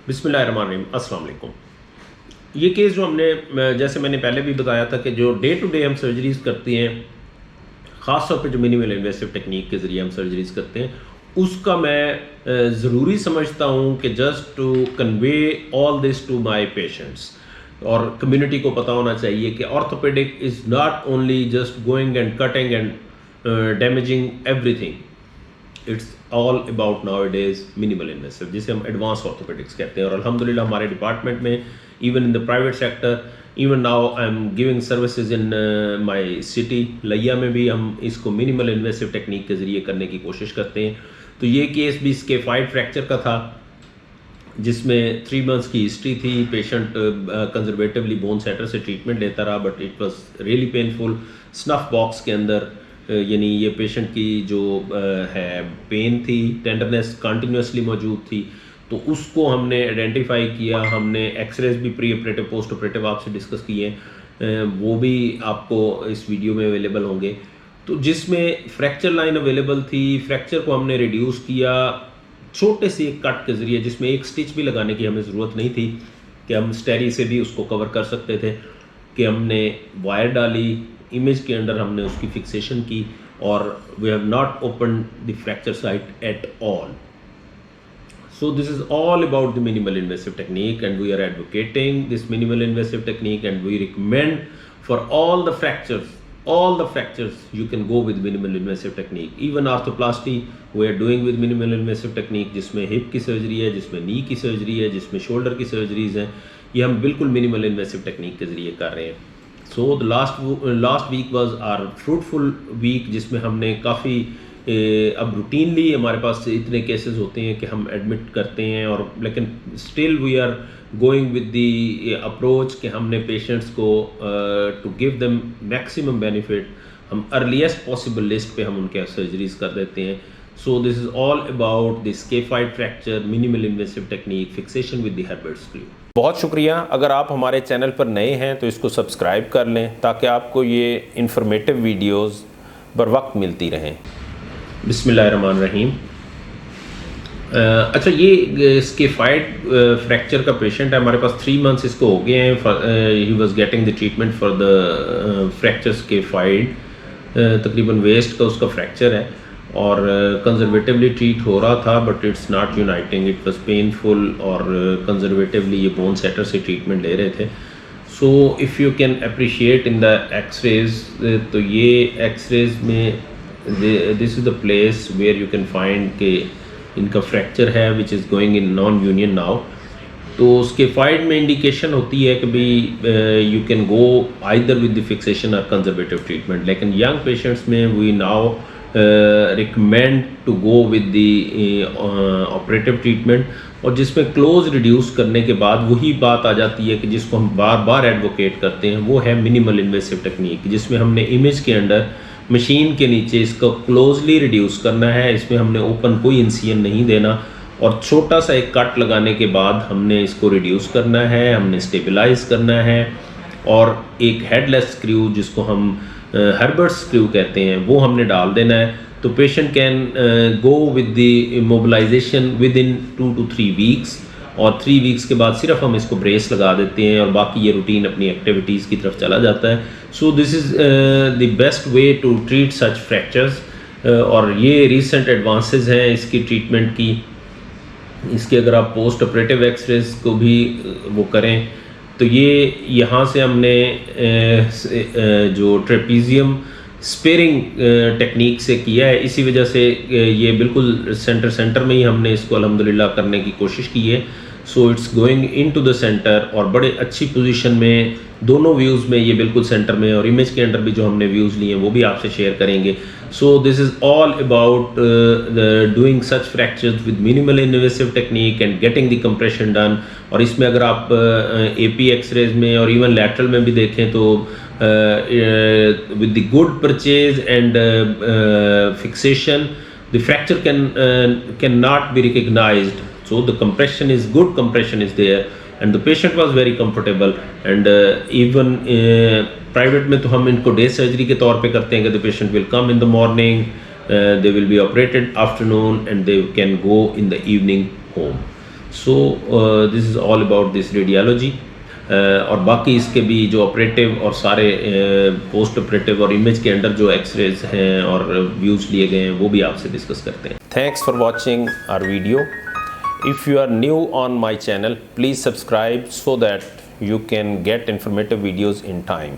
बिस्मिल्लाहिर्रहमानिर्रहीम, अस्सलाम वालेकुम। ये केस जो हमने जैसे मैंने पहले भी बताया था कि जो डे टू डे हम सर्जरीज़ करते हैं, ख़ास तौर पे जो मिनिमल इन्वेसिव टेक्निक के ज़रिए हम सर्जरीज़ करते हैं, उसका मैं ज़रूरी समझता हूँ कि just to convey all this to my patients, और कम्युनिटी को पता होना चाहिए कि orthopedic is not only just going and cutting and damaging everything, it's all about nowadays minimal invasive, जिसे हम एडवांस ऑर्थोपेडिक्स कहते हैं। और अल्हम्दुलिल्लाह हमारे डिपार्टमेंट में, even in the private sector, even now I am giving services in my city लिया में भी हम इसको मिनिमल इन्वेसिव टेक्निक के ज़रिए करने की कोशिश करते हैं। तो ये केस भी स्केफाइड फ्रैक्चर का था, जिसमें 3 मंथ्स की हिस्ट्री थी। पेशेंट कंजर्वेटिवली बोन सेटर से ट्रीटमेंट लेता रहा, but it was really painful. Snuff box के अंदर यानी ये पेशेंट की जो है पेन थी, टेंडरनेस कंटिन्यूसली मौजूद थी, तो उसको हमने आइडेंटिफाई किया। हमने एक्सरेज भी प्री ऑपरेटिव पोस्ट ऑपरेटिव आपसे डिस्कस किए, वो भी आपको इस वीडियो में अवेलेबल होंगे। तो जिसमें फ्रैक्चर लाइन अवेलेबल थी, फ्रैक्चर को हमने रिड्यूस किया छोटे से एक कट के ज़रिए, जिसमें एक स्टिच भी लगाने की हमें ज़रूरत नहीं थी, कि हम स्टेरी से भी उसको कवर कर सकते थे। कि हमने वायर डाली, इमेज के अंदर हमने उसकी फिक्सेशन की, और we have not open the fracture site at all. So this is all about the minimal invasive technique, and we are advocating this minimal invasive technique, and we recommend for all the fractures you can go with minimal invasive technique. Even arthroplasty we are doing with minimal invasive technique, जिसमें hip की surgery है, जिसमें नी की surgery है, जिसमें shoulder की surgeries हैं, ये हम बिल्कुल मिनिमल इन्वेसिव टेक्निक के ज़रिए कर रहे हैं। So the last week was our fruitful week, जिसमें हमने काफ़ी अब रूटीनली हमारे पास इतने केसेस होते हैं कि हम एडमिट करते हैं, और लेकिन still we are going with the approach कि हमने पेशेंट्स को to give them maximum benefit, हम अर्लीस्ट पॉसिबल लिस्ट पे हम उनके सर्जरीज कर देते हैं। So this is all about the scaphoid fracture, minimal invasive technique, fixation with the Herbert screw. बहुत शुक्रिया। अगर आप हमारे चैनल पर नए हैं तो इसको सब्सक्राइब कर लें, ताकि आपको ये इंफॉर्मेटिव वीडियोज़ बर वक्त मिलती रहें। बिस्मिल्लाहिर्रहमानिर्रहीम। अच्छा, ये स्केफाइड फ्रैक्चर का पेशेंट है, हमारे पास 3 मंथ्स इसको हो गए हैं। He was getting the treatment for the fracture scaphoid, तकरीबन वेस्ट का उसका फ्रैक्चर है, और कंजर्वेटिवली ट्रीट हो रहा था, but it's not uniting, it was painful, और कंजर्वेटिवली ये बोन सेटर से ट्रीटमेंट ले रहे थे। So if you can appreciate in the x-rays, तो ये एक्सरेज में this is the place where you can find कि इनका फ्रैक्चर है which is going in non union now. तो स्केफाइड में इंडिकेशन होती है कि भाई you can go either with the fixation और कंजर्वेटिव ट्रीटमेंट, लेकिन यंग पेशेंट्स में we now recommend to go with the operative treatment, और जिसमें क्लोज रिड्यूस करने के बाद वही बात आ जाती है कि जिसको हम बार बार एडवोकेट करते हैं, वो है मिनिमल इन्वेसिव टेक्निक, जिसमें हमने इमेज के अंदर मशीन के नीचे इसको क्लोजली रिड्यूस करना है। इसमें हमने ओपन कोई इंसिजन नहीं देना, और छोटा सा एक कट लगाने के बाद हमने इसको रिड्यूस करना है, हमने स्टेबलाइज करना है, और एक हेडलेस स्क्रू जिसको हम हर्बर्ट स्क्रू कहते हैं, वो हमने डाल देना है। तो patient can go with the mobilization within 2 to 3 weeks, और 3 वीक्स के बाद सिर्फ हम इसको ब्रेस लगा देते हैं, और बाकी ये रूटीन अपनी एक्टिविटीज़ की तरफ चला जाता है। So this is the best way to treat such fractures, और ये रिसेंट एडवांसेस हैं इसकी ट्रीटमेंट की। इसके अगर आप पोस्ट ऑपरेटिव एक्सरेज को भी वो करें, तो ये यहाँ से हमने जो ट्रेपीजियम स्पेयरिंग टेक्निक से किया है, इसी वजह से ये बिल्कुल सेंटर में ही हमने इसको अल्हम्दुलिल्लाह करने की कोशिश की है। So it's going into the centre, और बड़े अच्छी पोजीशन में, दोनों व्यूज़ में ये बिल्कुल सेंटर में, और इमेज के अंदर भी जो हमने व्यूज़ लिए हैं वो भी आपसे शेयर करेंगे। सो this is all about doing such fractures with minimal invasive technique and getting the compression done. और इसमें अगर आप AP एक्सरेज में और इवन लैटरल में भी देखें, तो with the good purchase and fixation, the fracture cannot be recognized. So the compression is good, compression is there, and the patient was very comfortable. And even private में तो हम इनको डे सर्जरी के तौर पे करते हैं कि the patient will come in the morning, they will be operated afternoon, and they can go in the evening home. So this is all about this radiology. और बाकी इसके भी जो ऑपरेटिव और सारे पोस्ट ऑपरेटिव और इमेज के under जो एक्सरेज हैं और व्यूज़ लिए गए हैं वो भी आपसे डिस्कस करते हैं। Thanks for watching our video. If you are new on my channel, please subscribe so that you can get informative videos in time.